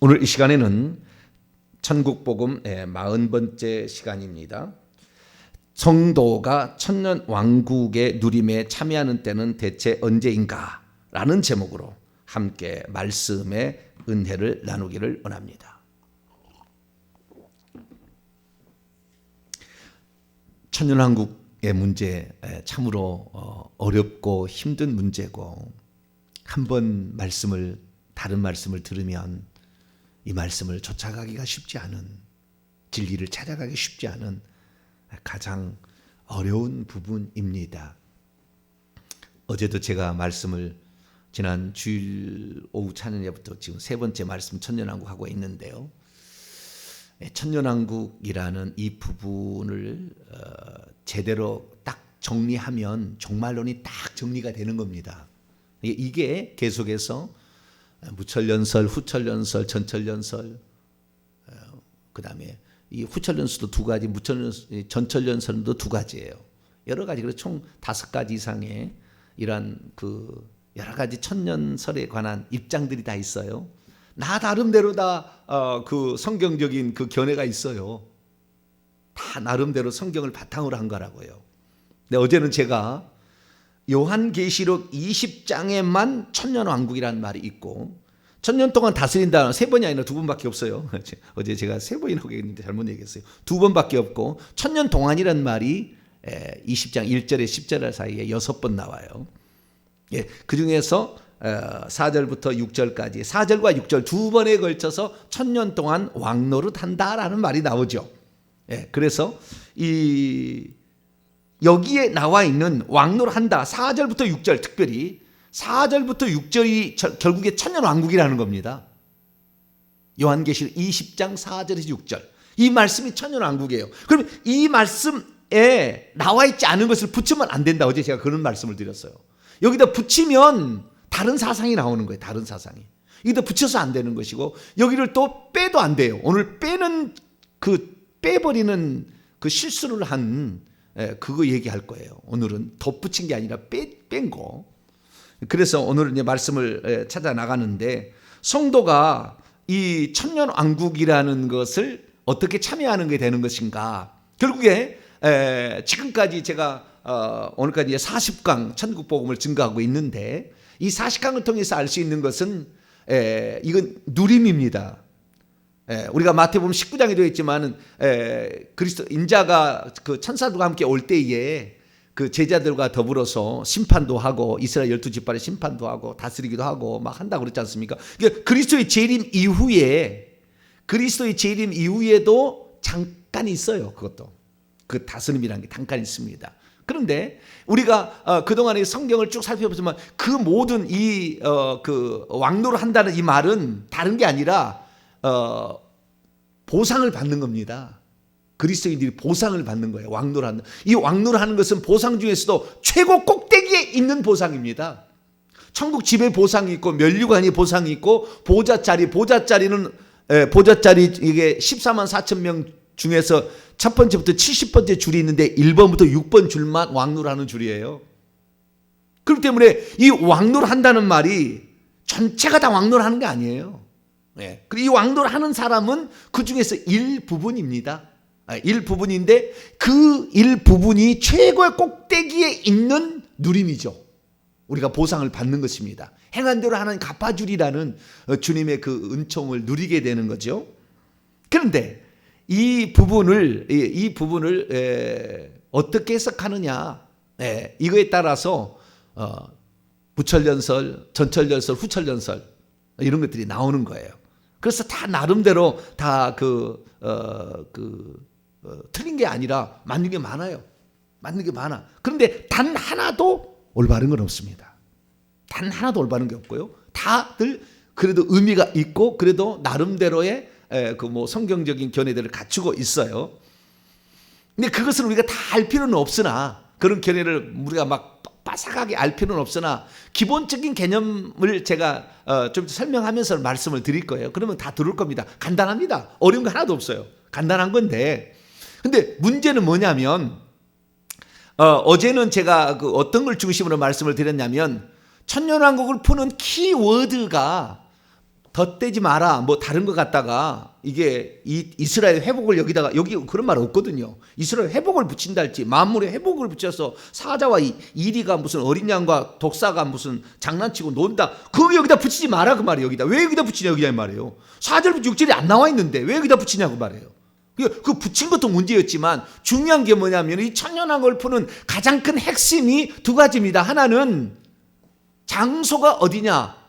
오늘 이 시간에는 천국복음 40번째 시간입니다. 성도가 천년 왕국의 누림에 참여하는 때는 대체 언제인가? 라는 제목으로 함께 말씀의 은혜를 나누기를 원합니다. 천년 왕국의 문제 참으로 어렵고 힘든 문제고, 한번 다른 말씀을 들으면 이 말씀을 쫓아가기가 쉽지 않은, 진리를 찾아가기 쉽지 않은 가장 어려운 부분입니다. 어제도 제가 말씀을 지난 주일 오후 찬양회부터 지금 세 번째 말씀 천년왕국 하고 있는데요. 천년왕국이라는 이 부분을 제대로 딱 정리하면 종말론이 딱 정리가 되는 겁니다. 이게 계속해서 무천년설, 후천년설, 전천년설, 그 다음에 이 후천년설도 두 가지, 전천년설도 두 가지예요. 여러 가지, 그래서 총 5가지 이상의 이런 여러 가지 천년설에 관한 입장들이 다 있어요. 나 나름대로 다 그 성경적인 그 견해가 있어요. 다 나름대로 성경을 바탕으로 한 거라고요. 근데 어제는 제가 요한계시록 20장에만 천년왕국이라는 말이 있고, 천년 동안 다스린다는 세 번이 아니라 두 번밖에 없어요. 어제 제가 세 번이라고 얘기했는데 잘못 얘기했어요. 두 번밖에 없고, 천년 동안이라는 말이 20장 1절에 10절 사이에 6번 나와요. 그 중에서 4절부터 6절까지 4절과 6절 두 번에 걸쳐서 천년 동안 왕노릇 한다라는 말이 나오죠. 그래서 여기에 나와 있는 왕노를 한다 4절부터 6절, 특별히 4절부터 6절이 결국에 천년왕국이라는 겁니다. 요한계시록 20장 4절에서 6절, 이 말씀이 천년왕국이에요. 그럼 이 말씀에 나와 있지 않은 것을 붙이면 안 된다. 어제 제가 그런 말씀을 드렸어요. 여기다 붙이면 다른 사상이 나오는 거예요. 다른 사상이. 여기다 붙여서 안 되는 것이고, 여기를 또 빼도 안 돼요. 오늘 빼버리는 그 실수를 한 그거 얘기할 거예요. 오늘은 덧붙인 게 아니라 뺀 거. 그래서 오늘은 이제 말씀을 찾아 나가는데, 성도가 이 천년왕국이라는 것을 어떻게 참여하는 게 되는 것인가? 결국에 지금까지 제가 오늘까지 40강 천국복음을 증거하고 있는데, 이 40강을 통해서 알 수 있는 것은 이건 누림입니다. 우리가 마태복음 19장에 되어 있지만 그리스도 인자가 그 천사들과 함께 올 때에 그 제자들과 더불어서 심판도 하고, 이스라엘 12지파의 심판도 하고 다스리기도 하고 막 한다고 그랬지 않습니까? 그리스도의 재림 이후에도 잠깐 있어요. 그것도 그 다스림이라는 게 잠깐 있습니다. 그런데 우리가 그동안의 성경을 쭉 살펴보지만 그 모든 그 왕노를 한다는 이 말은 다른 게 아니라 보상을 받는 겁니다. 그리스도인들이 보상을 받는 거예요. 왕노를 하는. 이 왕노를 하는 것은 보상 중에서도 최고 꼭대기에 있는 보상입니다. 천국 지배 보상이 있고, 면류관이 보상이 있고, 보좌자리 이게 14만 4천 명 중에서 첫 번째부터 70번째 줄이 있는데 1번부터 6번 줄만 왕노를 하는 줄이에요. 그렇기 때문에 이 왕노를 한다는 말이 전체가 다 왕노를 하는 게 아니에요. 그리고 이 왕노를 하는 사람은 그 중에서 일부분입니다. 일부분인데 그 일부분이 최고의 꼭대기에 있는 누림이죠. 우리가 보상을 받는 것입니다. 행한 대로 하나님 갚아주리라는 주님의 그 은총을 누리게 되는 거죠. 그런데 이 부분을 어떻게 해석하느냐, 이거에 따라서 무천년설, 전천년설, 후천년설 이런 것들이 나오는 거예요. 그래서 다 나름대로 다 틀린 게 아니라 맞는 게 많아요. 맞는 게 많아. 그런데 단 하나도 올바른 건 없습니다. 단 하나도 올바른 게 없고요. 다들 그래도 의미가 있고, 그래도 나름대로의 성경적인 견해들을 갖추고 있어요. 근데 그것을 우리가 다 알 필요는 없으나, 그런 견해를 우리가 막 빠삭하게 알 필요는 없으나, 기본적인 개념을 제가 좀 설명하면서 말씀을 드릴 거예요. 그러면 다 들을 겁니다. 간단합니다. 어려운 거 하나도 없어요. 간단한 건데, 근데 문제는 뭐냐면, 어제는 제가 어떤 걸 중심으로 말씀을 드렸냐면, 천년왕국을 푸는 키워드가 덧대지 마라 뭐 다른 것 같다가 이게 이스라엘 회복을 여기다가 여기 그런 말 없거든요. 이스라엘 회복을 붙인다 할지 만물의 회복을 붙여서 사자와 이리가 무슨 어린 양과 독사가 무슨 장난치고 논다 그거 여기다 붙이지 마라 그 말이에요. 여기다 왜 여기다 붙이냐 여기다 말이에요. 4절부터 6절이 안 나와 있는데 왜 여기다 붙이냐고 말이에요. 그 붙인 것도 문제였지만 중요한 게 뭐냐면 이 천년왕국을 푸는 가장 큰 핵심이 두 가지입니다. 하나는 장소가 어디냐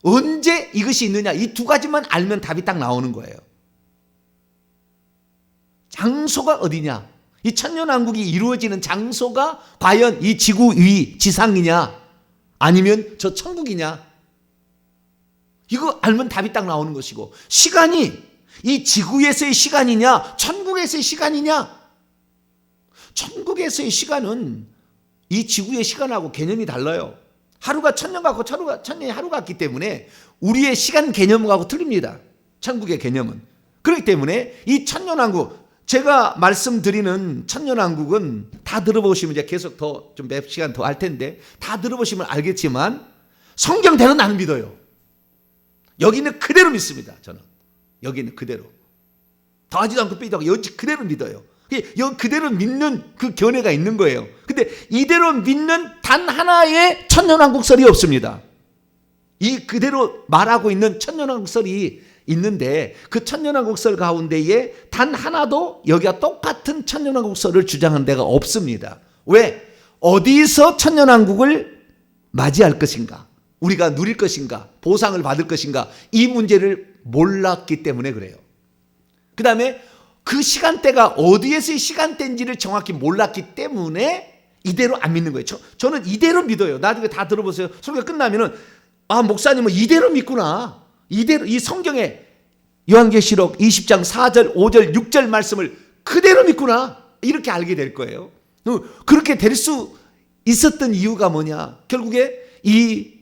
언제 이것이 있느냐 이 두 가지만 알면 답이 딱 나오는 거예요. 장소가 어디냐 이 천년왕국이 이루어지는 장소가 과연 이 지구 위 지상이냐 아니면 저 천국이냐 이거 알면 답이 딱 나오는 것이고 시간이 이 지구에서의 시간이냐 천국에서의 시간이냐 천국에서의 시간은 이 지구의 시간하고 개념이 달라요. 하루가 천년 같고 천년이 하루 같기 때문에 우리의 시간 개념하고 틀립니다. 천국의 개념은. 그렇기 때문에 이 천년왕국 제가 말씀드리는 천년왕국은 다 들어보시면 이제 계속 더 좀 몇 시간 더 할 텐데 다 들어보시면 알겠지만 성경대로 나는 믿어요. 여기는 그대로 믿습니다. 저는 여기는 그대로 더하지도 않고 빼지도 않고 여기 그대로 믿어요. 여기 그대로 믿는 그 견해가 있는 거예요. 근데 이대로 믿는 단 하나의 천년왕국설이 없습니다. 이 그대로 말하고 있는 천년왕국설이 있는데 그 천년왕국설 가운데에 단 하나도 여기와 똑같은 천년왕국설을 주장한 데가 없습니다. 왜? 어디서 천년왕국을 맞이할 것인가? 우리가 누릴 것인가? 보상을 받을 것인가? 이 문제를 몰랐기 때문에 그래요. 그 다음에 그 시간대가 어디에서의 시간대인지를 정확히 몰랐기 때문에 이대로 안 믿는 거예요. 저는 이대로 믿어요. 나중에 다 들어보세요. 설교 끝나면은 아 목사님은 이대로 믿구나. 이대로 이 성경에 요한계시록 20장 4절 5절 6절 말씀을 그대로 믿구나. 이렇게 알게 될 거예요. 그렇게 될 수 있었던 이유가 뭐냐. 결국에 이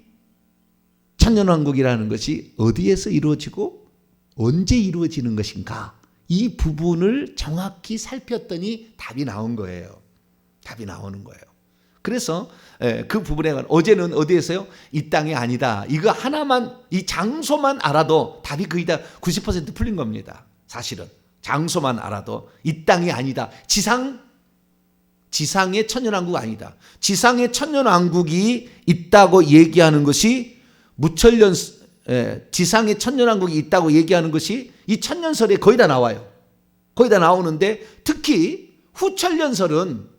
천년왕국이라는 것이 어디에서 이루어지고 언제 이루어지는 것인가. 이 부분을 정확히 살폈더니 답이 나온 거예요. 답이 나오는 거예요. 그래서 그 부분에 관한 어제는 어디에서요? 이 땅이 아니다. 이거 하나만 이 장소만 알아도 답이 거의 다 90% 풀린 겁니다. 사실은 장소만 알아도 이 땅이 아니다. 지상의 천년왕국 아니다. 지상의 천년왕국이 있다고 얘기하는 것이 무천년 지상의 천년왕국이 있다고 얘기하는 것이 이 천년설에 거의 다 나와요. 거의 다 나오는데 특히 후천년설은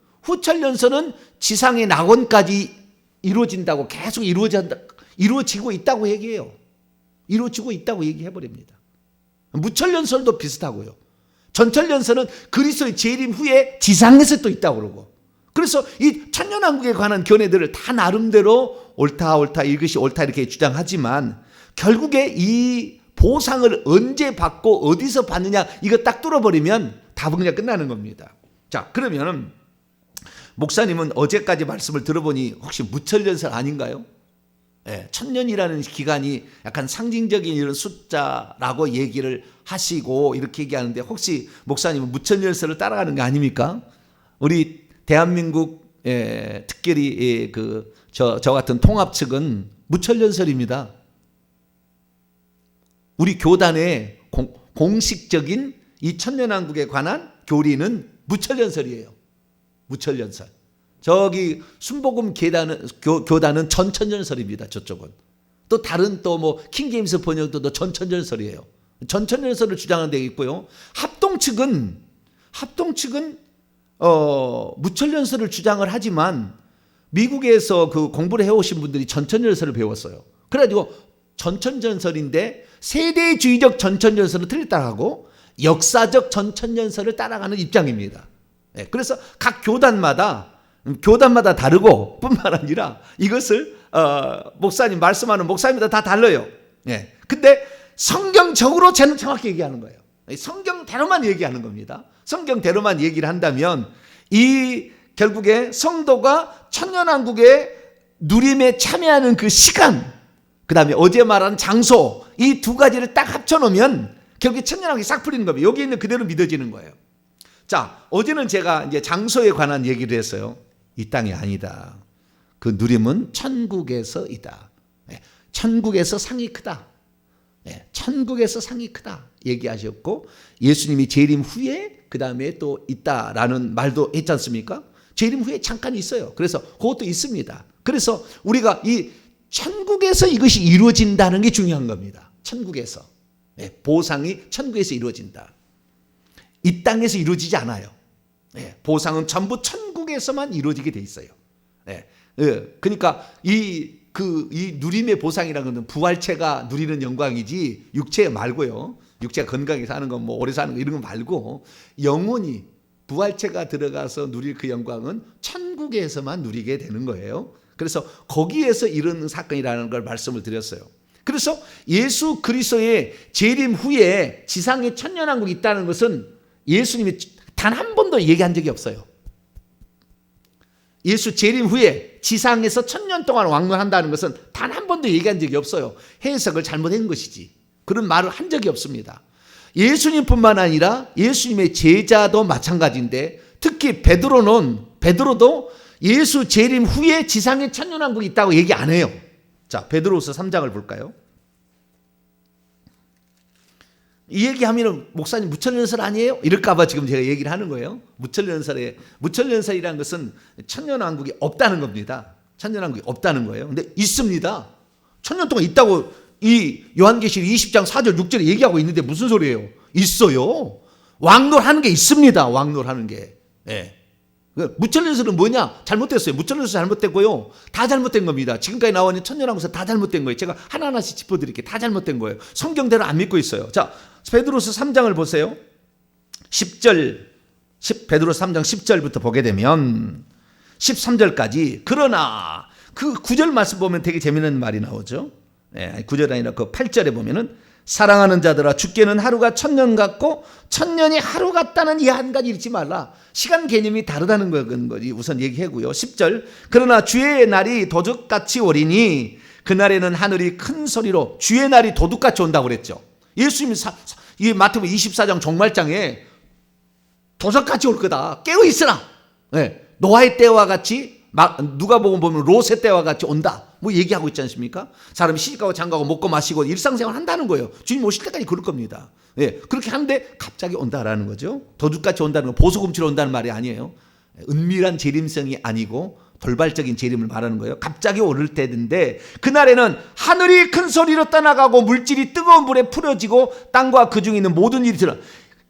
지상의 낙원까지 이루어진다고 계속 이루어지고 있다고 얘기해요. 이루어지고 있다고 얘기해버립니다. 무천년설도 비슷하고요. 전천년설은 그리스도의 재림 후에 지상에서 또 있다고 그러고 그래서 이 천년왕국에 관한 견해들을 다 나름대로 옳다 이것이 옳다 이렇게 주장하지만 결국에 이 보상을 언제 받고 어디서 받느냐 이거 딱 뚫어버리면 답은 그냥 끝나는 겁니다. 자 그러면 목사님은 어제까지 말씀을 들어보니 혹시 무천년설 아닌가요? 네, 천년이라는 기간이 약간 상징적인 이런 숫자라고 얘기를 하시고 이렇게 얘기하는데 혹시 목사님은 무천년설을 따라가는 거 아닙니까? 우리 대한민국 특별히 저 같은 통합 측은 무천년설입니다. 우리 교단의 공식적인 이 천년왕국에 관한 교리는 무천년설이에요. 무천년설. 저기 순복음 교단은 전천년설입니다. 저쪽은. 또 다른 또 뭐 킹제임스 번역도 전천년설이에요. 전천년설을 주장하는 데 있고요. 합동 측은 무천년설을 주장을 하지만 미국에서 그 공부를 해오신 분들이 전천년설을 배웠어요. 그래가지고 전천년설인데 세대주의적 전천년설을 틀렸다고 역사적 전천년설을 따라가는 입장입니다. 그래서 각 교단마다 다르고 뿐만 아니라 이것을 목사님 말씀하는 목사님마다 다 달라요. 근데 성경적으로 저는 정확히 얘기하는 거예요. 성경대로만 얘기하는 겁니다. 성경대로만 얘기를 한다면 이 결국에 성도가 천년왕국의 누림에 참여하는 그 시간 그 다음에 어제 말한 장소 이 두 가지를 딱 합쳐놓으면 결국에 천년왕국이 싹 풀리는 겁니다. 여기 있는 그대로 믿어지는 거예요. 자, 어제는 제가 이제 장소에 관한 얘기를 했어요. 이 땅이 아니다. 그 누림은 천국에서이다. 천국에서 상이 크다. 천국에서 상이 크다 얘기하셨고, 예수님이 재림 후에 그 다음에 또 있다라는 말도 했지 않습니까? 재림 후에 잠깐 있어요. 그래서 그것도 있습니다. 그래서 우리가 이 천국에서 이것이 이루어진다는 게 중요한 겁니다. 천국에서. 보상이 천국에서 이루어진다. 이 땅에서 이루어지지 않아요. 보상은 전부 천국에서만 이루어지게 돼 있어요. 그러니까 이 누림의 보상이라는 것은 부활체가 누리는 영광이지 육체 말고요. 육체가 건강히 사는 건 뭐 오래 사는 거 이런 거 말고 영원히 부활체가 들어가서 누릴 그 영광은 천국에서만 누리게 되는 거예요. 그래서 거기에서 이런 사건이라는 걸 말씀을 드렸어요. 그래서 예수 그리스도의 재림 후에 지상에 천년왕국이 있다는 것은 예수님이 단 한 번도 얘기한 적이 없어요. 예수 재림 후에 지상에서 천년 동안 왕노한다는 것은 단 한 번도 얘기한 적이 없어요. 해석을 잘못한 것이지. 그런 말을 한 적이 없습니다. 예수님뿐만 아니라 예수님의 제자도 마찬가지인데, 특히 베드로도 예수 재림 후에 지상에 천년왕국이 있다고 얘기 안 해요. 자, 베드로후서 3장을 볼까요? 이 얘기하면 목사님 무천년설 아니에요? 이럴까봐 지금 제가 얘기를 하는 거예요. 무천년설이라는 것은 천년왕국이 없다는 겁니다. 천년왕국이 없다는 거예요. 근데 있습니다. 천년 동안 있다고 이 요한계시록 20장 4절 6절에 얘기하고 있는데 무슨 소리예요? 있어요. 왕노하는 게 있습니다. 왕노하는 게. 무천년설은 뭐냐? 잘못됐어요. 무천년설 잘못됐고요. 다 잘못된 겁니다. 지금까지 나와 있는 천년왕국에서 다 잘못된 거예요. 제가 하나하나씩 짚어드릴게요. 다 잘못된 거예요. 성경대로 안 믿고 있어요. 자, 베드로서 3장을 보세요. 10절, 베드로서 3장 10절부터 보게 되면 13절까지, 그러나 그 9절 말씀 보면 되게 재미있는 말이 나오죠. 9절 아니라 그 8절에 보면은 사랑하는 자들아, 주께는 하루가 천년 같고 천년이 하루 같다는 이 한 가지 잊지 말라. 시간 개념이 다르다는 거지 우선 얘기하고요. 10절, 그러나 주의 날이 도둑같이 오리니 그날에는 하늘이 큰 소리로, 주의 날이 도둑같이 온다고 그랬죠. 예수님이 이 마태복음 24장 종말장에 도둑같이 올 거다. 깨어 있으라. 노아의 때와 같이, 누가복음 보면 롯의 때와 같이 온다. 뭐 얘기하고 있지 않습니까? 사람이 시집가고 장가고 먹고 마시고 일상생활 한다는 거예요. 주님 오실 때까지 그럴 겁니다. 그렇게 하는데 갑자기 온다라는 거죠. 도둑같이 온다는 건 보소금치로 온다는 말이 아니에요. 은밀한 재림성이 아니고 돌발적인 재림을 말하는 거예요. 갑자기 오를 때인데, 그날에는 하늘이 큰 소리로 떠나가고 물질이 뜨거운 불에 풀어지고 땅과 그 중에 있는 모든 일이 드러나.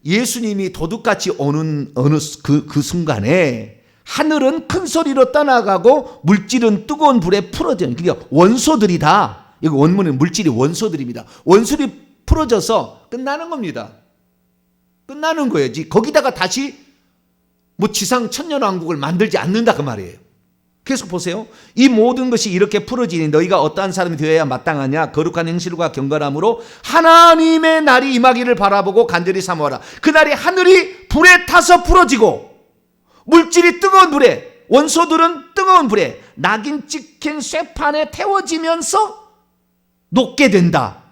예수님이 도둑같이 오는 어느 그 순간에 하늘은 큰 소리로 떠나가고 물질은 뜨거운 불에 풀어져요. 그러니까 원소들이 다, 이거 원문은 물질이 원소들입니다. 원소들이 풀어져서 끝나는 겁니다. 끝나는 거예요. 거기다가 다시 뭐 지상 천년왕국을 만들지 않는다 그 말이에요. 계속 보세요. 이 모든 것이 이렇게 풀어지니 너희가 어떠한 사람이 되어야 마땅하냐? 거룩한 행실과 경건함으로 하나님의 날이 임하기를 바라보고 간절히 사모하라. 그날이 하늘이 불에 타서 풀어지고 물질이 뜨거운 불에, 원소들은 뜨거운 불에 낙인 찍힌 쇠판에 태워지면서 녹게 된다.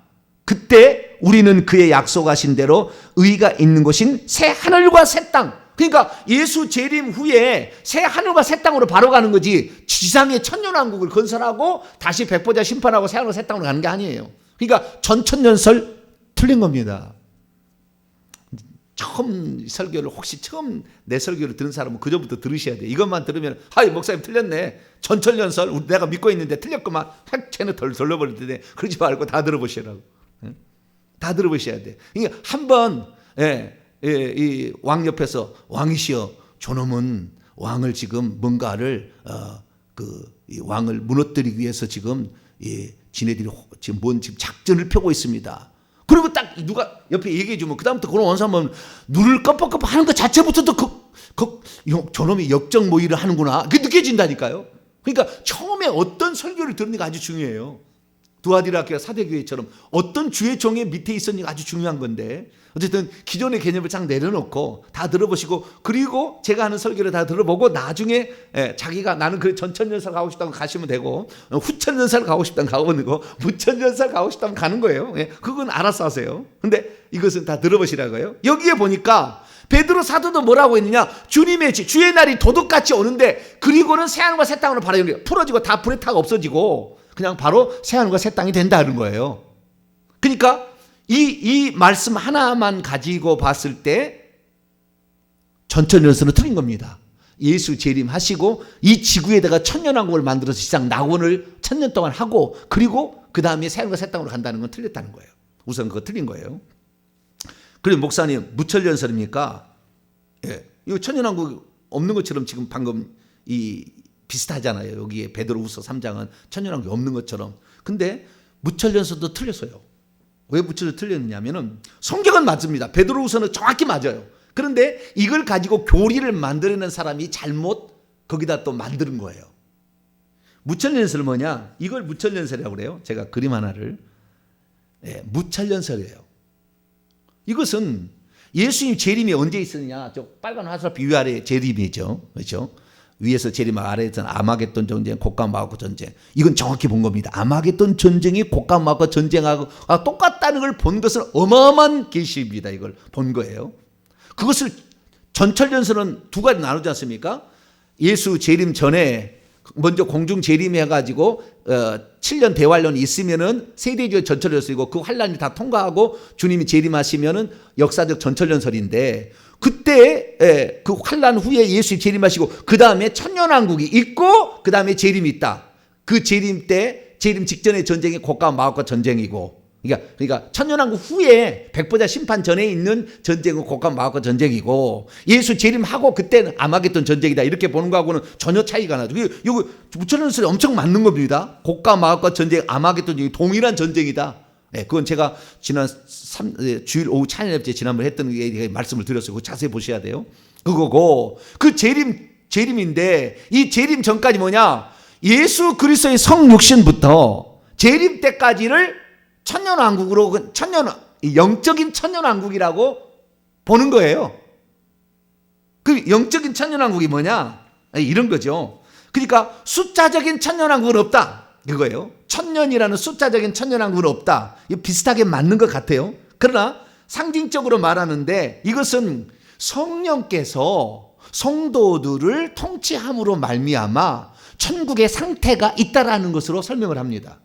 그때 우리는 그의 약속하신 대로 의가 있는 곳인 새 하늘과 새 땅, 그러니까 예수 재림 후에 새 하늘과 새 땅으로 바로 가는 거지, 지상의 천년왕국을 건설하고 다시 백보자 심판하고 새 하늘과 새 땅으로 가는 게 아니에요. 그러니까 전천년설 틀린 겁니다. 처음 설교를, 혹시 처음 내 설교를 들은 사람은 그전부터 들으셔야 돼. 이것만 들으면 하이 목사님 틀렸네, 전천년설 내가 믿고 있는데 틀렸구만, 확 채널 돌려버릴 텐데, 그러지 말고 다 들어보시라고. 다 들어보셔야 돼. 그러니까 한번 이 왕 옆에서 왕이시여, 저놈은 왕을 지금 뭔가를 이 왕을 무너뜨리기 위해서 지금 지네들이 지금 작전을 펴고 있습니다. 그리고 딱 누가 옆에 얘기해 주면 그다음부터 그런 원사면 눈을 깜빡깜빡 하는 것 자체부터도 저놈이 역적 모의를 하는구나, 그게 느껴진다니까요. 그러니까 처음에 어떤 설교를 들으니까 아주 중요해요. 두아디라교와 사대교회처럼 어떤 주의 종의 밑에 있었는가 아주 중요한 건데, 어쨌든 기존의 개념을 쫙 내려놓고 다 들어보시고, 그리고 제가 하는 설교를 다 들어보고 나중에 자기가 나는 그 전천년설 가고 싶다면 가시면 되고, 후천년설 가고 싶다면 가면 되고, 무천년설 가고 싶다면 가는 거예요. 그건 알아서 하세요. 근데 이것은 다 들어보시라고요. 여기에 보니까 베드로 사도도 뭐라고 했느냐, 주의 날이 도둑같이 오는데, 그리고는 새하늘과 새 땅으로 바로 풀어지고 다 불에 타가 없어지고 그냥 바로 새하늘과 새 땅이 된다는 거예요. 그러니까 이 말씀 하나만 가지고 봤을 때 전천연설은 틀린 겁니다. 예수 재림하시고 이 지구에다가 천년왕국을 만들어서 지상 낙원을 1000년 동안 하고 그리고 그 다음에 새하늘과 새 땅으로 간다는 건 틀렸다는 거예요. 우선 그거 틀린 거예요. 그리고 목사님 무천연설입니까? 예, 이거 천년왕국 없는 것처럼 지금 방금 이 비슷하잖아요. 여기에 베드로후서 3장은 천년왕국이 없는 것처럼. 근데 무천연설도 틀렸어요. 왜 무천연설 틀렸느냐면은 성경은 맞습니다. 베드로후서는 정확히 맞아요. 그런데 이걸 가지고 교리를 만들어낸 사람이 잘못 거기다 또 만드는 거예요. 무천연설은 뭐냐? 이걸 무천연설이라고 그래요. 제가 그림 하나를. 무천연설이에요. 이것은 예수님 재림이 언제 있었느냐? 저 빨간 화살표 위아래 재림이죠. 그렇죠? 위에서 재림, 아래에서는 아마겟돈 전쟁, 곡과 마고 전쟁. 이건 정확히 본 겁니다. 아마겟돈 전쟁이 곡과 마고 전쟁하고 똑같다는 걸 본 것은 어마어마한 계시입니다. 이걸 본 거예요. 그것을 전철연설은 두 가지 나누지 않습니까? 예수 재림 전에 먼저 공중 재림해가지고 7년 대환란이 있으면은 세대주의 전철연설이고 그 환란이 다 통과하고 주님이 재림하시면은 역사적 전철연설인데 그때 그 환란 후에 예수 재림하시고 그 다음에 천년왕국이 있고 그 다음에 재림이 있다. 그 재림 때 재림 직전의 전쟁이 곡과 마곡과 전쟁이고 그러니까 천년왕국 후에 백보자 심판 전에 있는 전쟁은 곡과 마곡과 전쟁이고 예수 재림하고 그때는 아마겟돈 전쟁이다 이렇게 보는 거하고는 전혀 차이가 나죠. 이거 무천연설이 엄청 맞는 겁니다. 곡과 마곡과 전쟁, 아마겟돈 전쟁이 동일한 전쟁이다. 그건 제가 지난 주일 오후 찬양예배 지난번에 했던 게 말씀을 드렸어요. 그거 자세히 보셔야 돼요. 그거고 그 재림인데 이 재림 전까지 뭐냐? 예수 그리스도의 성육신부터 재림 때까지를 천년왕국으로 영적인 천년왕국이라고 보는 거예요. 그 영적인 천년왕국이 뭐냐? 이런 거죠. 그러니까 숫자적인 천년왕국은 없다. 이거예요. 천년이라는 숫자적인 천년왕국은 없다. 이거 비슷하게 맞는 것 같아요. 그러나 상징적으로 말하는데 이것은 성령께서 성도들을 통치함으로 말미암아 천국의 상태가 있다라는 것으로 설명을 합니다.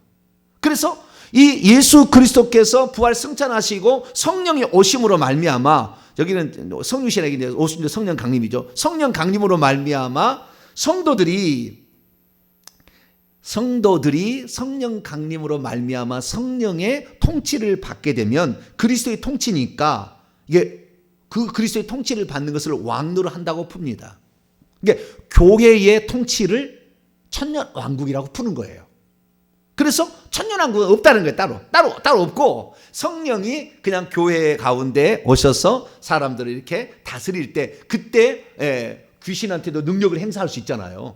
그래서 이 예수 그리스도께서 부활 승천하시고 성령이 오심으로 말미암아 여기는 성육신에게 오신 성령 강림이죠. 성령 강림으로 말미암아 성도들이 성령 강림으로 말미암아 성령의 통치를 받게 되면 그리스도의 통치니까 이게 그 그리스도의 통치를 받는 것을 왕노를 한다고 풉니다. 이게 교회의 통치를 천년 왕국이라고 푸는 거예요. 그래서 천년왕국은 없다는 거예요. 따로 없고 성령이 그냥 교회 가운데 오셔서 사람들을 이렇게 다스릴 때 그때 귀신한테도 능력을 행사할 수 있잖아요.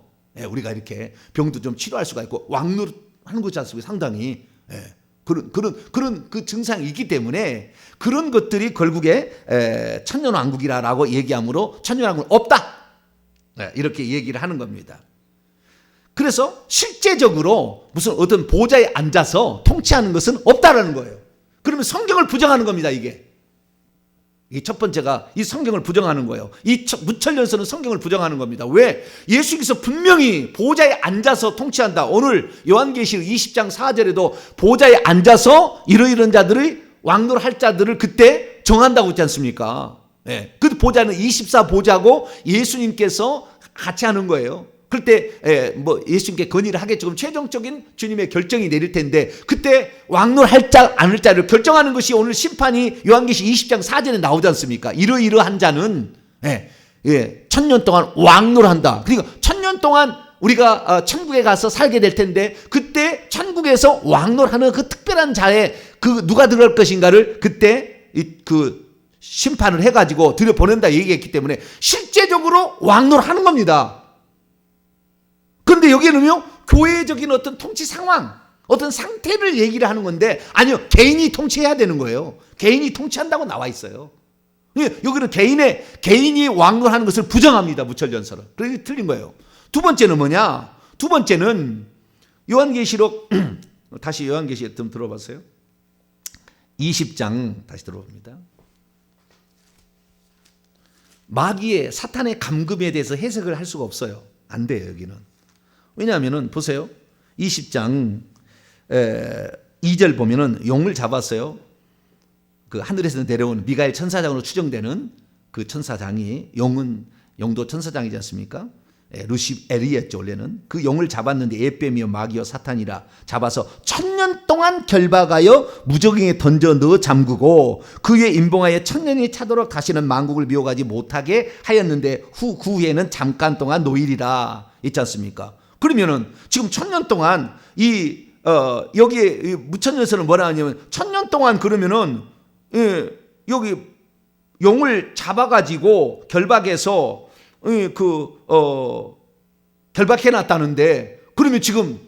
우리가 이렇게 병도 좀 치료할 수가 있고 왕노하는 거지 않습니까? 상당히 그런 그 증상이 있기 때문에 그런 것들이 결국에 천년왕국이라고 얘기하므로 천년왕국은 없다. 이렇게 얘기를 하는 겁니다. 그래서 실제적으로 무슨 어떤 보좌에 앉아서 통치하는 것은 없다라는 거예요. 그러면 성경을 부정하는 겁니다. 이게 첫 번째가 이 성경을 부정하는 거예요. 이 무천연설은 성경을 부정하는 겁니다. 왜? 예수께서 분명히 보좌에 앉아서 통치한다. 오늘 요한계시록 20장 4절에도 보좌에 앉아서 이러이러한 자들의 왕노를 할 자들을 그때 정한다고 했지 않습니까? 그 보좌는 24보좌고 예수님께서 같이 하는 거예요. 그때 예수님께 건의를 하겠죠. 그럼 최종적인 주님의 결정이 내릴 텐데 그때 왕노할 자 안 할 자를 결정하는 것이 오늘 심판이 요한계시 20장 4절에 나오지 않습니까? 이러이러한 자는 천년 동안 왕노를 한다. 그러니까 천년 동안 우리가 천국에 가서 살게 될 텐데 그때 천국에서 왕노하는 그 특별한 자에 그 누가 들어갈 것인가를 그때 그 심판을 해가지고 들여보낸다 얘기했기 때문에 실제적으로 왕노를 하는 겁니다. 그런데 여기는요, 교회적인 어떤 통치 상황, 어떤 상태를 얘기를 하는 건데, 아니요, 개인이 통치해야 되는 거예요. 개인이 통치한다고 나와 있어요. 여기는 개인이 왕노하는 것을 부정합니다, 무천연설은. 그게 틀린 거예요. 두 번째는 뭐냐? 두 번째는 요한계시록, 다시 요한계시록 좀 들어봤어요? 20장, 다시 들어봅니다. 마귀의 사탄의 감금에 대해서 해석을 할 수가 없어요. 안 돼요, 여기는. 왜냐하면은 보세요. 20장 2절 보면은 용을 잡았어요. 그 하늘에서 내려온 미가엘 천사장으로 추정되는 그 천사장이 영도 천사장이지 않습니까? 루시엘이었죠. 원래는 그 영을 잡았는데 에뱀이요 마귀요 사탄이라 잡아서 1000년 동안 결박하여 무저갱에 던져 넣어 잠그고 그 위에 임봉하여 1000년이 차도록 다시는 만국을 미혹하지 못하게 하였는데 그 후에는 잠깐 동안 노일이라 있지 않습니까? 그러면은 지금 1000년 동안 여기에 무천년설은 뭐라 하냐면 1000년 동안 그러면은 여기 영을 잡아가지고 결박해서 결박해 놨다는데 그러면 지금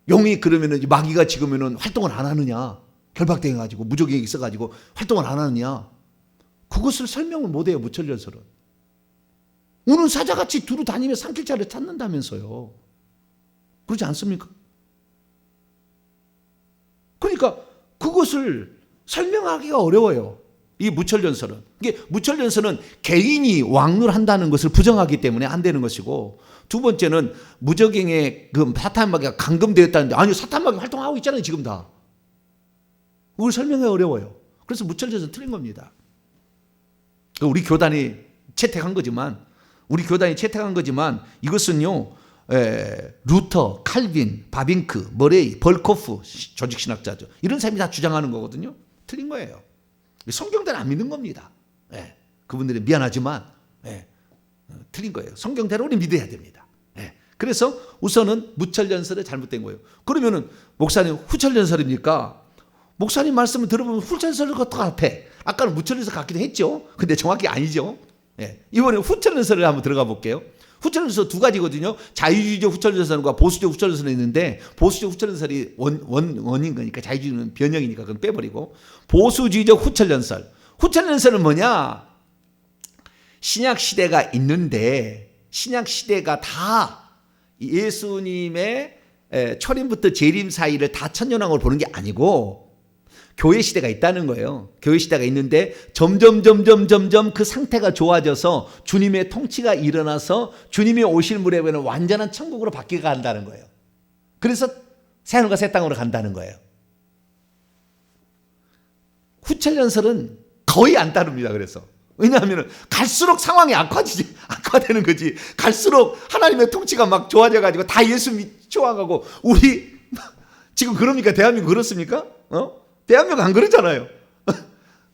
영이 그러면은 마귀가 지금은 활동을 안 하느냐? 결박돼 가지고 무적이 있어 가지고 활동을 안 하느냐? 그것을 설명을 못 해요, 무천년설은. 우는 사자같이 두루 다니며 삼킬자를 찾는다면서요. 그렇지 않습니까? 그러니까 그것을 설명하기가 어려워요. 이 무천년설은. 이게 무천년설은 개인이 왕률한다는 것을 부정하기 때문에 안 되는 것이고, 두 번째는 무저갱의 그 사탄마귀가 감금되었다는데, 아니 사탄마귀 활동하고 있잖아요 지금 다. 그걸 설명하기 어려워요. 그래서 무천년설은 틀린 겁니다. 우리 교단이 채택한 거지만 이것은요 루터, 칼빈, 바빙크, 머레이, 벌코프 조직신학자죠. 이런 사람이 다 주장하는 거거든요. 틀린 거예요. 성경대로 안 믿는 겁니다. 그분들이 미안하지만 틀린 거예요. 성경대로 우리 믿어야 됩니다. 그래서 우선은 무천년설이 잘못된 거예요. 그러면은 목사님 후천년설입니까? 목사님 말씀을 들어보면 후천년설일 것 같아. 아까는 무천년설 같기도 했죠. 근데 정확히 아니죠. 이번에 후천년설을 한번 들어가 볼게요. 후천년설 두 가지거든요. 자유주의적 후천년설과 보수적 후천년설이 있는데, 보수적 후천년설이 원인 거니까 자유주의는 변형이니까 그건 빼버리고, 보수주의적 후천년설. 후천년설은 뭐냐? 신약 시대가 있는데 신약 시대가 다 예수님의 초림부터 재림 사이를 다 천년왕국을 보는 게 아니고 교회 시대가 있다는 거예요. 교회 시대가 있는데 점점 그 상태가 좋아져서 주님의 통치가 일어나서 주님이 오실 무렵에는 완전한 천국으로 바뀌어 간다는 거예요. 그래서 새하늘과 새 땅으로 간다는 거예요. 후천년설은 거의 안 따릅니다. 그래서 왜냐하면 갈수록 상황이 악화되는 거지. 갈수록 하나님의 통치가 막 좋아져가지고 다 예수 좋아가고, 우리 지금 그럽니까? 대한민국 그렇습니까? 대한민국 안 그러잖아요.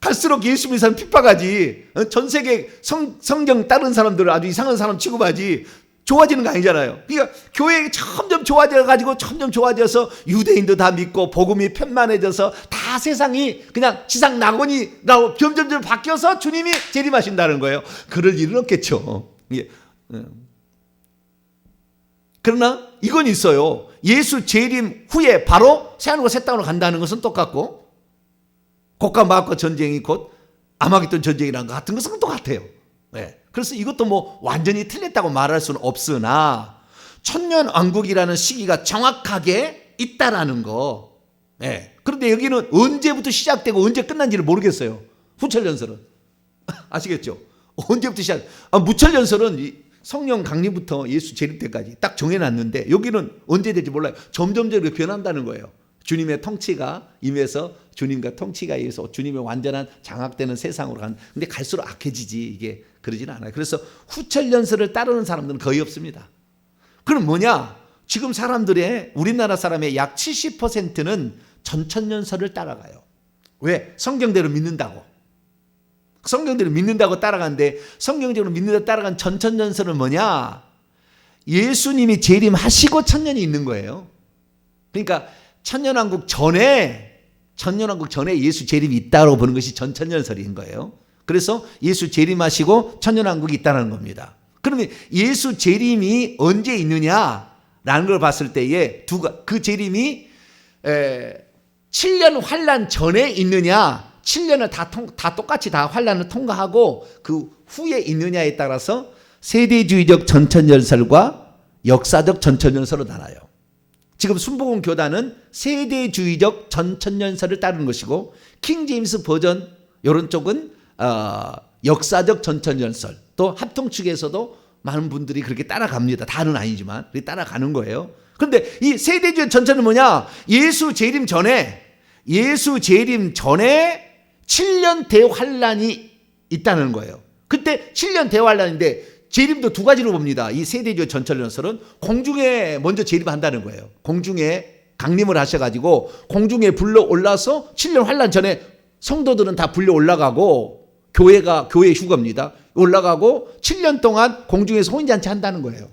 갈수록 예수 믿는 사람 핍박하지. 전 세계 성경 따른 사람들을 아주 이상한 사람 취급하지. 좋아지는 거 아니잖아요. 그러니까 교회가 점점 좋아져서 유대인도 다 믿고 복음이 편만해져서 다 세상이 그냥 지상 낙원이라고 점점 바뀌어서 주님이 재림하신다는 거예요. 그럴 일은 없겠죠. 그러나 이건 있어요. 예수 재림 후에 바로 새하늘과 새 땅으로 간다는 것은 똑같고, 곡과 마곡과 전쟁이 곧 아마겟돈 전쟁이라는 것 같은 것은 똑같아요. 그래서 이것도 뭐 완전히 틀렸다고 말할 수는 없으나 천년왕국이라는 시기가 정확하게 있다라는 거. 그런데 여기는 언제부터 시작되고 언제 끝난지를 모르겠어요. 후천년설은. 아시겠죠? 언제부터 무천년설은 성령 강림부터 예수 재림 때까지 딱 정해놨는데, 여기는 언제 될지 몰라요. 점점 변한다는 거예요. 주님의 통치가 임해서 주님과 통치가 임해서 주님의 완전한 장악되는 세상으로 가는. 근데 갈수록 악해지지. 이게 그러지는 않아요. 그래서 후천년설을 따르는 사람들은 거의 없습니다. 그럼 뭐냐? 지금 우리나라 사람의 약 70%는 전천년설을 따라가요. 왜? 성경대로 믿는다고. 성경대로 믿는다고 따라가는데, 성경대로 믿는다고 따라간 전천년설은 뭐냐? 예수님이 재림하시고 천년이 있는 거예요. 그러니까 천년왕국 전에 예수 재림이 있다고 보는 것이 전천년설인 거예요. 그래서 예수 재림하시고 천년왕국이 있다는 겁니다. 그러면 예수 재림이 언제 있느냐라는 걸 봤을 때에 그 재림이 7년 환란 전에 있느냐, 7년을 다 똑같이 다 환란을 통과하고 그 후에 있느냐에 따라서 세대주의적 전천년설과 역사적 전천년설로 나눠요. 지금 순복음 교단은 세대주의적 전천년설을 따르는 것이고, 킹제임스 버전 이런 쪽은 역사적 전천년설, 또 합통 측에서도 많은 분들이 그렇게 따라갑니다. 다는 아니지만 그렇게 따라가는 거예요. 그런데 이 세대주의 전천은 뭐냐? 예수 재림 전에 7년 대환란이 있다는 거예요. 그때 7년 대환란인데 재림도 두 가지로 봅니다. 이 세대주의 전철연설은 공중에 먼저 재림한다는 거예요. 공중에 강림을 하셔가지고 공중에 불러 올라서 7년 환란 전에 성도들은 다 불려 올라가고 교회 휴거입니다. 올라가고 7년 동안 공중에서 혼인잔치 한다는 거예요.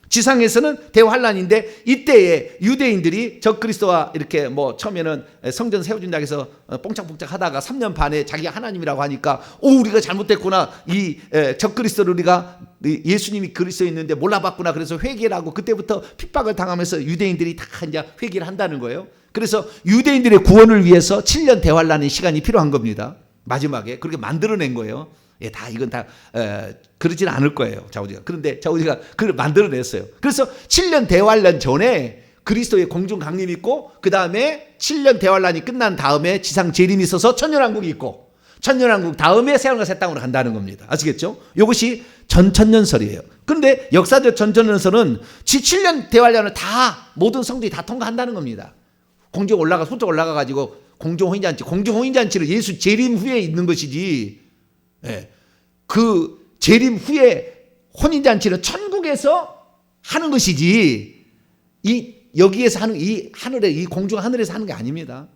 지상에서는 대환란인데 이때에 유대인들이 적그리스도와 이렇게 뭐 처음에는 성전 세워준다고 해서 뽕짝뽕짝 하다가 3년 반에 자기가 하나님이라고 하니까 우리가 잘못됐구나. 이 적그리스도를 우리가 예수님이 그리스도에 있는데 몰라봤구나. 그래서 회개를 하고 그때부터 핍박을 당하면서 유대인들이 다 이제 회개를 한다는 거예요. 그래서 유대인들의 구원을 위해서 7년 대환란의 시간이 필요한 겁니다. 마지막에 그렇게 만들어낸 거예요. 예, 다 이건 다 그러지는 않을 거예요, 좌우지가. 그런데 좌우지가 그걸 만들어냈어요. 그래서 7년 대환란 전에 그리스도의 공중 강림이 있고 그 다음에 7년 대환란이 끝난 다음에 지상 재림이 있어서 천년왕국이 있고 천년왕국 다음에 새하늘과 새 땅으로 간다는 겁니다. 아시겠죠? 이것이 전천년설이에요. 그런데 역사적 전천년설은 7년 대환란을 다 모든 성도들이 다 통과한다는 겁니다. 공중 올라가 훌쩍 올라가가지고 공중혼인잔치, 공중혼인잔치를 예수 재림 후에 있는 것이지. 예, 그 재림 후에 혼인잔치는 천국에서 하는 것이지 이 여기에서 하는 이 하늘에 이 공중 하늘에서 하는 게 아닙니다.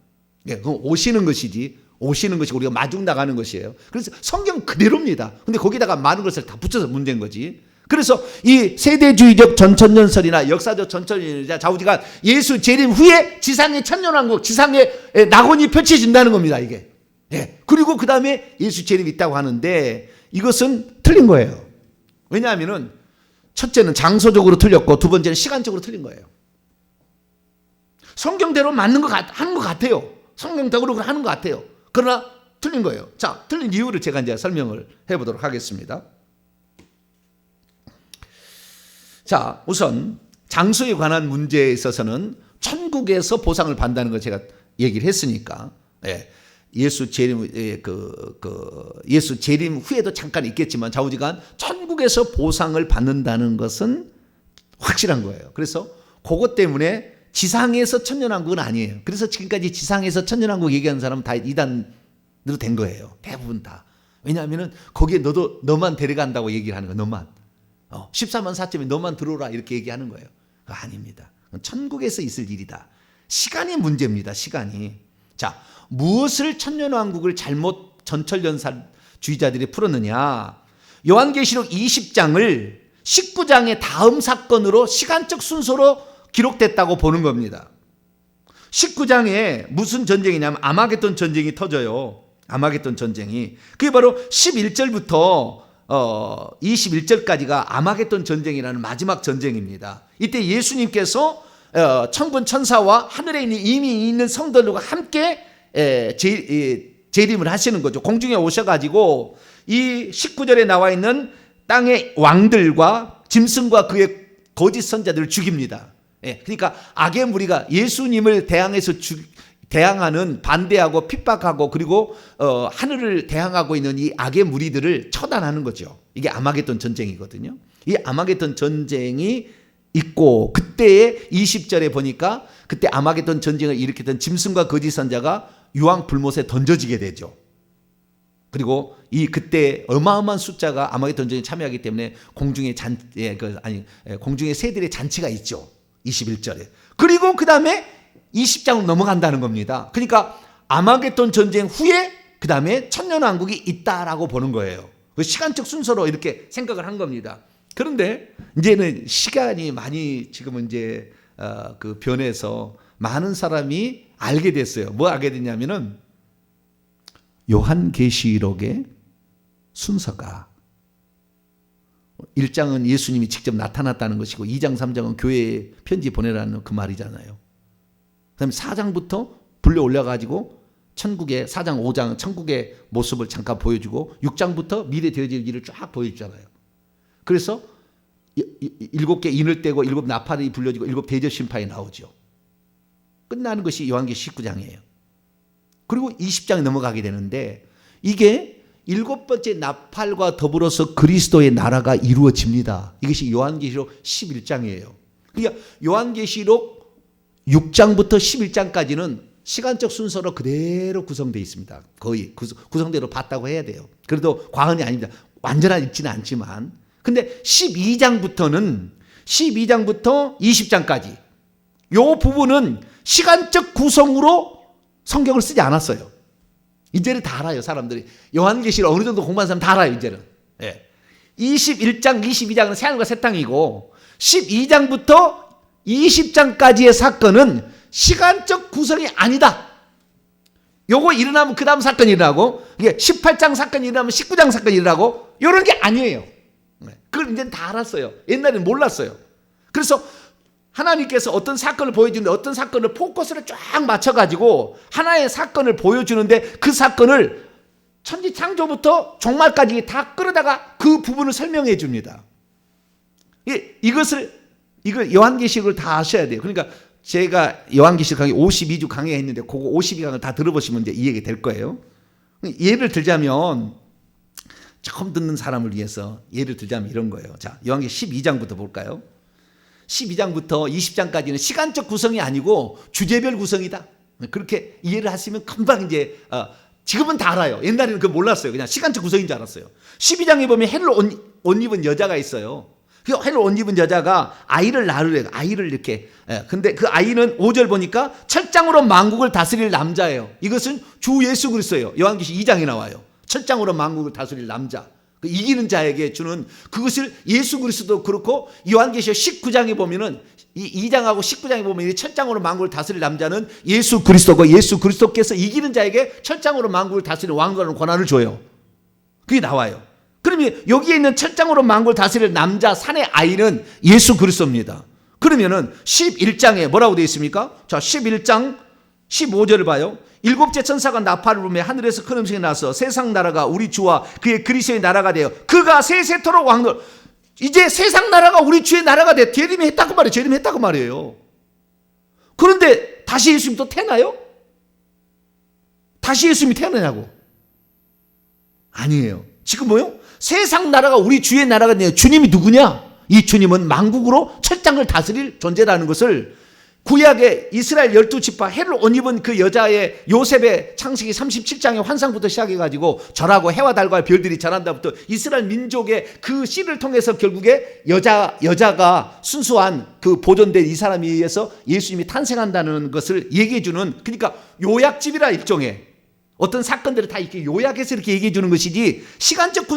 예, 그 오시는 것이지 오시는 것이 우리가 마중 나가는 것이에요. 그래서 성경 그대로입니다. 근데 거기다가 많은 것을 다 붙여서 문제인 거지. 그래서 이 세대주의적 전천년설이나 역사적 전천년설이나 좌우지간 예수 재림 후에 지상의 천년왕국, 지상의 낙원이 펼쳐진다는 겁니다. 이게. 예. 그리고 그 다음에 예수 재림이 있다고 하는데 이것은 틀린 거예요. 왜냐하면은 첫째는 장소적으로 틀렸고 두 번째는 시간적으로 틀린 거예요. 성경대로 맞는 하는 것 같아요. 성경적으로 하는 것 같아요. 그러나 틀린 거예요. 자, 틀린 이유를 제가 이제 설명을 해보도록 하겠습니다. 자, 우선 장소에 관한 문제에 있어서는 천국에서 보상을 받는다는 걸 제가 얘기를 했으니까, 예. 예수 재림 예수 재림 후에도 잠깐 있겠지만 좌우지간 천국에서 보상을 받는다는 것은 확실한 거예요. 그래서 그것 때문에 지상에서 천년왕국은 아니에요. 그래서 지금까지 지상에서 천년왕국 얘기하는 사람은 다 이단으로 된 거예요. 대부분 다. 왜냐하면은 거기에 너만 데려간다고 얘기를 하는 거예요. 너만. 14만 4천이 너만 들어오라 이렇게 얘기하는 거예요. 그거 아닙니다. 천국에서 있을 일이다. 시간이 문제입니다. 시간이. 자, 무엇을 천년왕국을 잘못 전철연설주의자들이 풀었느냐. 요한계시록 20장을 19장의 다음 사건으로 시간적 순서로 기록됐다고 보는 겁니다. 19장에 무슨 전쟁이냐면 아마겟돈 전쟁이 터져요. 아마겟돈 전쟁이. 그게 바로 11절부터 21절까지가 아마겟돈 전쟁이라는 마지막 전쟁입니다. 이때 예수님께서 천군 천사와 하늘에 이미 있는 성도들과 함께 재림을 하시는 거죠. 공중에 오셔가지고 이 19절에 나와 있는 땅의 왕들과 짐승과 그의 거짓 선자들을 죽입니다. 그러니까 악의 무리가 예수님을 대항하는 반대하고 핍박하고 그리고 하늘을 대항하고 있는 이 악의 무리들을 처단하는 거죠. 이게 아마겟돈 전쟁이거든요. 이 아마겟돈 전쟁이 있고 그때의 20절에 보니까 그때 아마겟돈 전쟁을 일으켰던 짐승과 거짓 선자가 유황 불못에 던져지게 되죠. 그리고 이 그때 어마어마한 숫자가 아마겟돈 전쟁에 참여하기 때문에 공중에 공중에 새들의 잔치가 있죠. 21절에. 그리고 그 다음에 20장으로 넘어간다는 겁니다. 그러니까 아마겟돈 전쟁 후에 그 다음에 천년왕국이 있다라고 보는 거예요. 시간적 순서로 이렇게 생각을 한 겁니다. 그런데 이제는 시간이 많이 지금은 이제 그 변해서 많은 사람이 알게 됐어요. 뭐 알게 됐냐면은 요한계시록의 순서가 1장은 예수님이 직접 나타났다는 것이고 2장 3장은 교회에 편지 보내라는 그 말이잖아요. 그다음에 4장부터 불려 올려가지고 천국의 4장 5장 천국의 모습을 잠깐 보여주고 6장부터 미래 되어질 일을 쫙 보여주잖아요. 그래서 7개 인을 떼고 7 나팔이 불려지고 7 대저 심판이 나오죠. 끝나는 것이 요한계시 19장이에요. 그리고 20장에 넘어가게 되는데 이게 7번째 나팔과 더불어서 그리스도의 나라가 이루어집니다. 이것이 요한계시록 11장이에요. 그러니까 요한계시록 6장부터 11장까지는 시간적 순서로 그대로 구성되어 있습니다. 거의 구성대로 봤다고 해야 돼요. 그래도 과언이 아닙니다. 완전하지 있지는 않지만. 근데 12장부터 20장까지 요 부분은 시간적 구성으로 성경을 쓰지 않았어요. 이제는 다 알아요, 사람들이. 요한계시를 어느 정도 공부한 사람 다 알아요, 이제는. 예. 21장, 22장은 새하늘과 새 땅이고 12장부터 20장까지의 사건은 시간적 구성이 아니다. 요거 일어나면 그 다음 사건이 일어나고, 이게 18장 사건이 일어나면 19장 사건이 일어나고, 요런 게 아니에요. 그걸 이제는 다 알았어요. 옛날에는 몰랐어요. 그래서 하나님께서 어떤 사건을 보여주는데 어떤 사건을 포커스를 쫙 맞춰가지고 하나의 사건을 보여주는데 그 사건을 천지창조부터 종말까지 다 끌어다가 그 부분을 설명해 줍니다. 이걸 요한계시록을 다 아셔야 돼요. 그러니까 제가 요한계시록 강의 52주 강의했는데 그거 52강을 다 들어보시면 이제 이해가 될 거예요. 예를 들자면 처음 듣는 사람을 위해서 예를 들자면 이런 거예요. 자, 요한계시록 12장부터 볼까요? 12장부터 20장까지는 시간적 구성이 아니고 주제별 구성이다. 그렇게 이해를 하시면 금방 이제 지금은 다 알아요. 옛날에는 그거 몰랐어요. 그냥 시간적 구성인 줄 알았어요. 12장에 보면 해를 옷 입은 여자가 있어요. 그 해를 옷 입은 여자가 아이를 낳으래요. 아이를 이렇게. 근데 그 아이는 5절 보니까 철장으로 만국을 다스릴 남자예요. 이것은 주 예수 그리스도예요. 요한계시록 2장에 나와요. 철장으로 만국을 다스릴 남자. 그 이기는 자에게 주는 그것을 예수 그리스도도 그렇고 요한계시록 19장에 보면은 이 2장하고 19장에 보면 이 철장으로 만국을 다스릴 남자는 예수 그리스도고 예수 그리스도께서 이기는 자에게 철장으로 만국을 다스릴 왕관을 권한을 줘요. 그게 나와요. 그러면 여기에 있는 철장으로 만국을 다스릴 남자 산의 아이는 예수 그리스도입니다. 그러면은 11장에 뭐라고 되어 있습니까? 자, 11장 15절을 봐요. 일곱째 천사가 나팔을 불며 하늘에서 큰 음성이 나서 세상 나라가 우리 주와 그의 그리스도의 나라가 되어 그가 세세토록 왕노. 이제 세상 나라가 우리 주의 나라가 돼. 재림이 했다고 말이에요. 재림이 했다고 말이에요. 그런데 다시 예수님이 또 태어나요? 다시 예수님이 태어나냐고? 아니에요. 지금 뭐요? 세상 나라가 우리 주의 나라가 돼요. 주님이 누구냐? 이 주님은 만국으로 철장을 다스릴 존재라는 것을 구약의 이스라엘 12지파 해를 옷 입은 그 여자의 요셉의 창세기 37장의 환상부터 시작해가지고 절하고 해와 달과 별들이 절한다부터 이스라엘 민족의 그 씨를 통해서 결국에 여자가 순수한 그 보존된 이 사람에 의해서 예수님이 탄생한다는 것을 얘기해주는, 그러니까 요약집이라 일종의 어떤 사건들을 다 이렇게 요약해서 이렇게 얘기해주는 것이지 시간적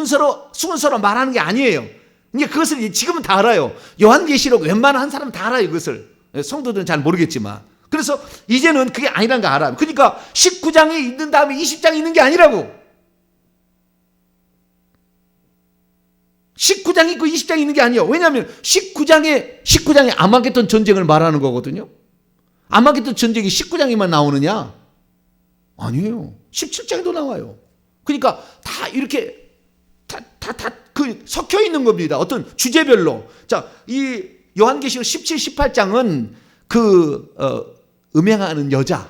순서로 말하는 게 아니에요. 그러니까 그것을 지금은 다 알아요. 요한계시록 웬만한 사람은 다 알아요. 그것을. 성도들은 잘 모르겠지만. 그래서 이제는 그게 아니라는 거 알아요. 그러니까 19장이 있는 다음에 20장이 있는 게 아니라고. 19장이 있고 20장이 있는 게 아니에요. 왜냐하면 19장에 아마겟돈 전쟁을 말하는 거거든요. 아마겟돈 전쟁이 19장에만 나오느냐? 아니에요. 17장에도 나와요. 그러니까 다 이렇게 그 섞여 있는 겁니다. 어떤 주제별로. 자, 이 요한계시록 17, 18장은 그 음행하는 여자,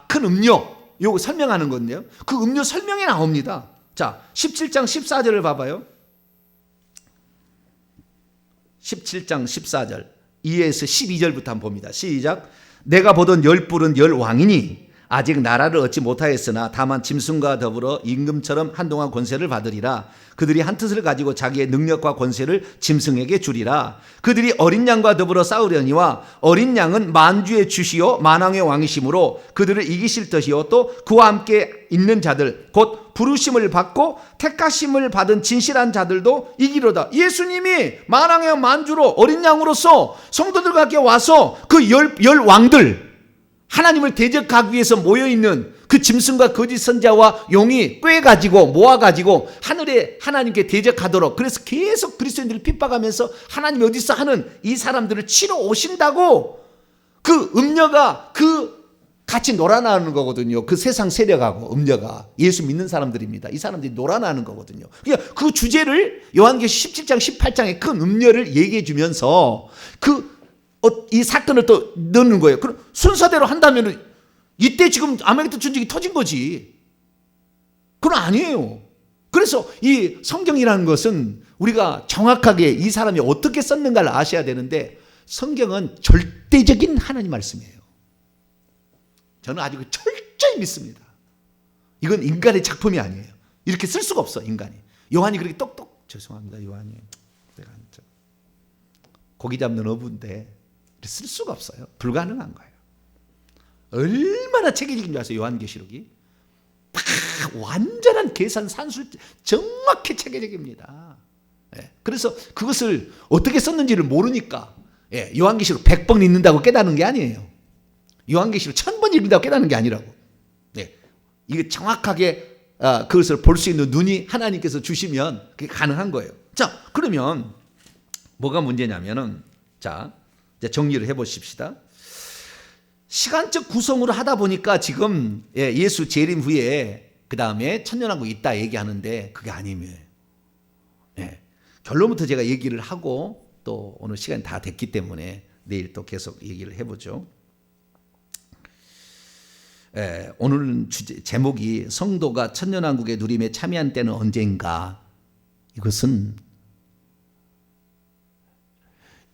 큰 음료, 요거 설명하는 건데요. 그 음료 설명이 나옵니다. 자, 17장 14절을 봐봐요. 17장 14절 2에서 12절부터 한번 봅니다. 시작. 내가 보던 열 뿔은 열 왕이니 아직 나라를 얻지 못하였으나 다만 짐승과 더불어 임금처럼 한동안 권세를 받으리라. 그들이 한 뜻을 가지고 자기의 능력과 권세를 짐승에게 주리라. 그들이 어린 양과 더불어 싸우려니와 어린 양은 만주의 주시요 만왕의 왕이시므로 그들을 이기실 듯이요 또 그와 함께 있는 자들 곧 부르심을 받고 택하심을 받은 진실한 자들도 이기로다. 예수님이 만왕의 만주로 어린 양으로서 성도들에게 와서 그 열 왕들, 하나님을 대적하기 위해서 모여있는 그 짐승과 거짓 선자와 용이 꿰가지고 모아가지고 하늘에 하나님께 대적하도록, 그래서 계속 그리스도인들을 핍박하면서 하나님이 어디 있어 하는 이 사람들을 치러 오신다고 그 음녀가 같이 놀아나는 거거든요. 그 세상 세력하고 음녀가 예수 믿는 사람들입니다. 이 사람들이 놀아나는 거거든요. 그러니까 그 주제를 요한계시 17장 18장에 큰 음녀를 얘기해 주면서 이 사건을 또 넣는 거예요. 그럼 순서대로 한다면 이때 지금 아메겟돈 전쟁이 터진 거지. 그건 아니에요. 그래서 이 성경이라는 것은 우리가 정확하게 이 사람이 어떻게 썼는가를 아셔야 되는데 성경은 절대적인 하나님 말씀이에요. 저는 아주 철저히 믿습니다. 이건 인간의 작품이 아니에요. 이렇게 쓸 수가 없어, 인간이. 요한이 그렇게 죄송합니다, 요한이. 내가 고기 잡는 어부인데 쓸 수가 없어요. 불가능한 거예요. 얼마나 체계적인 줄 아세요, 요한계시록이? 다 완전한 계산 산술 정확히 체계적입니다. 그래서 그것을 어떻게 썼는지를 모르니까 요한계시록 100번 읽는다고 깨닫는 게 아니에요. 요한계시록 1000번 읽는다고 깨닫는 게 아니라고. 이게 정확하게 그것을 볼 수 있는 눈이 하나님께서 주시면 그게 가능한 거예요. 자, 그러면 뭐가 문제냐면은, 자, 이제 정리를 해보십시다. 시간적 구성으로 하다 보니까 지금 예수 재림 후에 그 다음에 천년왕국이 있다 얘기하는데 그게 아니에요. 결론부터 제가 얘기를 하고 또 오늘 시간이 다 됐기 때문에 내일 또 계속 얘기를 해보죠. 오늘 제목이 성도가 천년왕국의 누림에 참여한 때는 언제인가. 이것은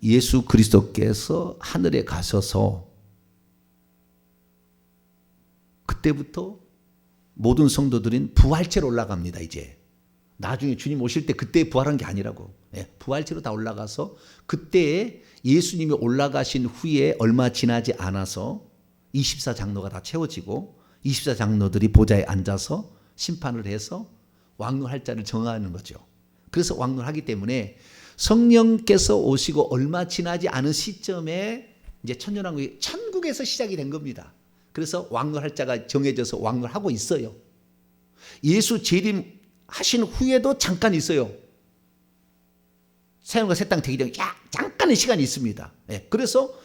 예수 그리스도께서 하늘에 가셔서 그때부터 모든 성도들은 부활체로 올라갑니다. 이제 나중에 주님 오실 때 그때 부활한 게 아니라고. 부활체로 다 올라가서 그때에 예수님이 올라가신 후에 얼마 지나지 않아서 24장로가 다 채워지고 24장로들이 보좌에 앉아서 심판을 해서 왕노할 자를 정하는 거죠. 그래서 왕노하기 때문에 성령께서 오시고 얼마 지나지 않은 시점에 이제 천년왕국이 천국에서 시작이 된 겁니다. 그래서 왕노할 자가 정해져서 왕노하고 있어요. 예수 재림하신 후에도 잠깐 있어요. 새하늘과 새 땅 되기 전에 잠깐의 시간이 있습니다. 그래서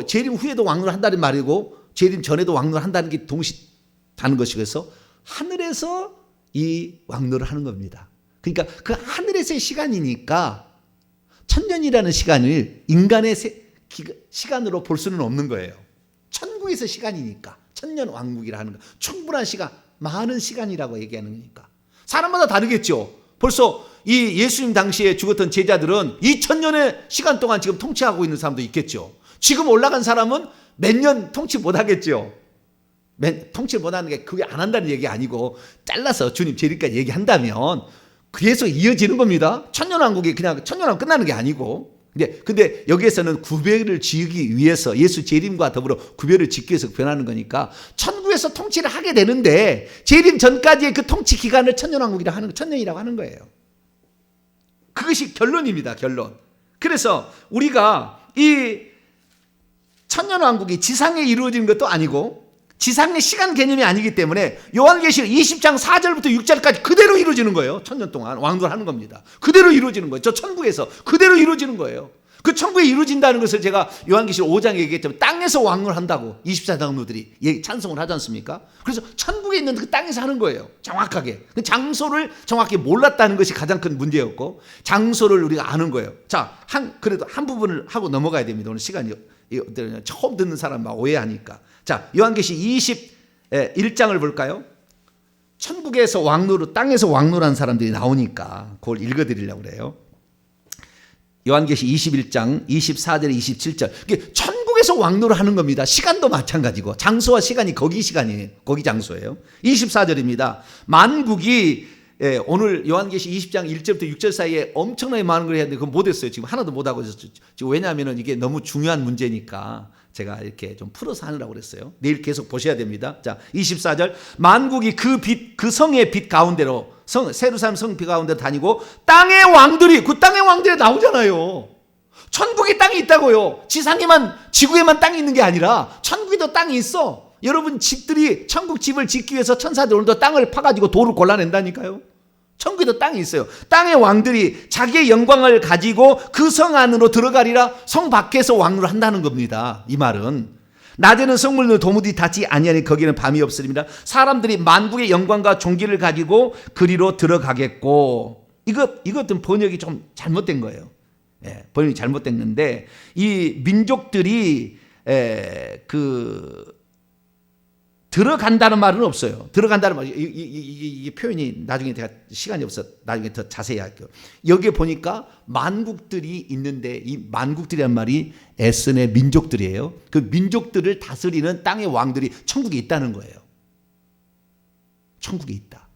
재림 후에도 왕노를 한다는 말이고 재림 전에도 왕노를 한다는 게 동시다는 것이어서 하늘에서 이 왕노를 하는 겁니다. 그러니까 그 하늘에서의 시간이니까 천년이라는 시간을 인간의 시간으로 볼 수는 없는 거예요. 천국에서 시간이니까 천년 왕국이라 하는 거, 충분한 시간, 많은 시간이라고 얘기하는 거니까. 사람마다 다르겠죠. 벌써 이 예수님 당시에 죽었던 제자들은 2000년의 시간 동안 지금 통치하고 있는 사람도 있겠죠. 지금 올라간 사람은 몇 년 통치 못 하겠죠. 통치를 못 하는 게 그게 안 한다는 얘기 아니고 잘라서 주님 재림까지 얘기한다면 계속 이어지는 겁니다. 천년왕국이 그냥 천년왕국 끝나는 게 아니고. 근데 여기에서는 구별을 지기 위해서 예수 재림과 더불어 구별을 짓기 위해서 변하는 거니까 천국에서 통치를 하게 되는데 재림 전까지의 그 통치 기간을 천년왕국이라고 하는 거, 천년이라고 하는 거예요. 그것이 결론입니다. 결론. 그래서 우리가 이 천년왕국이 지상에 이루어지는 것도 아니고 지상의 시간 개념이 아니기 때문에 요한계시록 20장 4절부터 6절까지 그대로 이루어지는 거예요. 천년 동안 왕도를 하는 겁니다. 그대로 이루어지는 거예요. 저 천국에서 그대로 이루어지는 거예요. 그 천국에 이루어진다는 것을 제가 요한계시록 5장에 얘기했지만 땅에서 왕을 한다고 24장로들이 찬송을 하지 않습니까? 그래서 천국에 있는 그 땅에서 하는 거예요. 정확하게. 장소를 정확히 몰랐다는 것이 가장 큰 문제였고 장소를 우리가 아는 거예요. 자, 그래도 한 부분을 하고 넘어가야 됩니다. 오늘 시간이 처음 듣는 사람 막 오해하니까. 자, 요한계시 21장을 볼까요? 천국에서 왕노로 땅에서 왕노라는 사람들이 나오니까 그걸 읽어드리려고 그래요. 요한계시 21장 24절 27절. 이게 천국에서 왕노를 하는 겁니다. 시간도 마찬가지고 장소와 시간이 거기 시간이에요. 거기 장소예요. 24절입니다. 만국이 오늘 요한계시 20장 1절부터 6절 사이에 엄청나게 많은 걸 해야 되는데 그건 못했어요. 지금 하나도 못하고 있었죠. 지금 왜냐하면 이게 너무 중요한 문제니까 제가 이렇게 좀 풀어서 하느라고 그랬어요. 내일 계속 보셔야 됩니다. 자, 24절. 만국이 그 성의 빛 가운데로 세루살렘 성 빛 가운데로 다니고 땅의 왕들이 그 땅의 왕들이 나오잖아요. 천국에 땅이 있다고요. 지구에만 땅이 있는 게 아니라 천국에도 땅이 있어. 여러분 집들이 천국 집을 짓기 위해서 천사들 오늘도 땅을 파가지고 돌을 골라낸다니까요. 천국에도 땅이 있어요. 땅의 왕들이 자기의 영광을 가지고 그 성 안으로 들어가리라. 성 밖에서 왕노를 한다는 겁니다. 이 말은 낮에는 성문으로 도무지 닫지 아니하니 거기는 밤이 없으리라. 사람들이 만국의 영광과 존귀를 가지고 그리로 들어가겠고. 이것은 번역이 좀 잘못된 거예요. 번역이 잘못됐는데 이 민족들이 들어간다는 말은 없어요. 들어간다는 말, 이 표현이 나중에 제가 시간이 없어 나중에 더 자세히 할게요. 여기에 보니까 만국들이 있는데 이 만국들이란 말이 에스네 민족들이에요. 그 민족들을 다스리는 땅의 왕들이 천국에 있다는 거예요. 천국에 있다.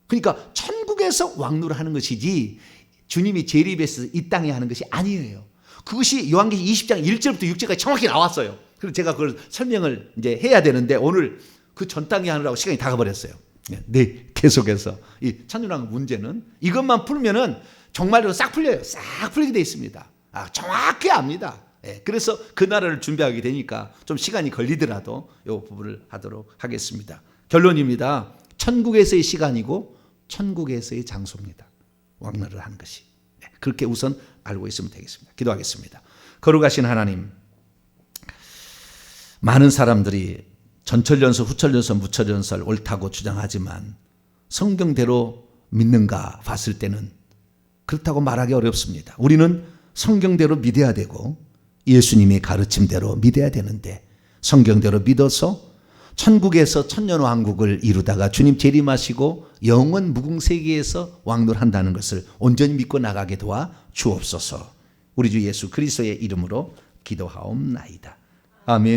그러니까 천국에서 왕노를 하는 것이지 주님이 재림해서 이 땅에 하는 것이 아니에요. 그것이 요한계시록 20장 1절부터 6절까지 정확히 나왔어요. 그래서 제가 그걸 설명을 이제 해야 되는데 오늘 그 전 땅에 하느라고 시간이 다 가버렸어요. 네, 계속해서 이 찬준왕 문제는 이것만 풀면은 정말로 싹 풀려요. 싹 풀리게 돼 있습니다. 정확히 압니다. 그래서 그 나라를 준비하게 되니까 좀 시간이 걸리더라도 이 부분을 하도록 하겠습니다. 결론입니다. 천국에서의 시간이고 천국에서의 장소입니다. 왕노를 하는 것이. 그렇게 우선 알고 있으면 되겠습니다. 기도하겠습니다. 거룩하신 하나님, 많은 사람들이 전철연설, 후철연설, 무철연설 옳다고 주장하지만 성경대로 믿는가 봤을 때는 그렇다고 말하기 어렵습니다. 우리는 성경대로 믿어야 되고 예수님의 가르침대로 믿어야 되는데 성경대로 믿어서 천국에서 천년왕국을 이루다가 주님 재림하시고 영원 무궁세계에서 왕노한다는 것을 온전히 믿고 나가게 도와 주옵소서. 우리 주 예수 그리스도의 이름으로 기도하옵나이다. 아멘.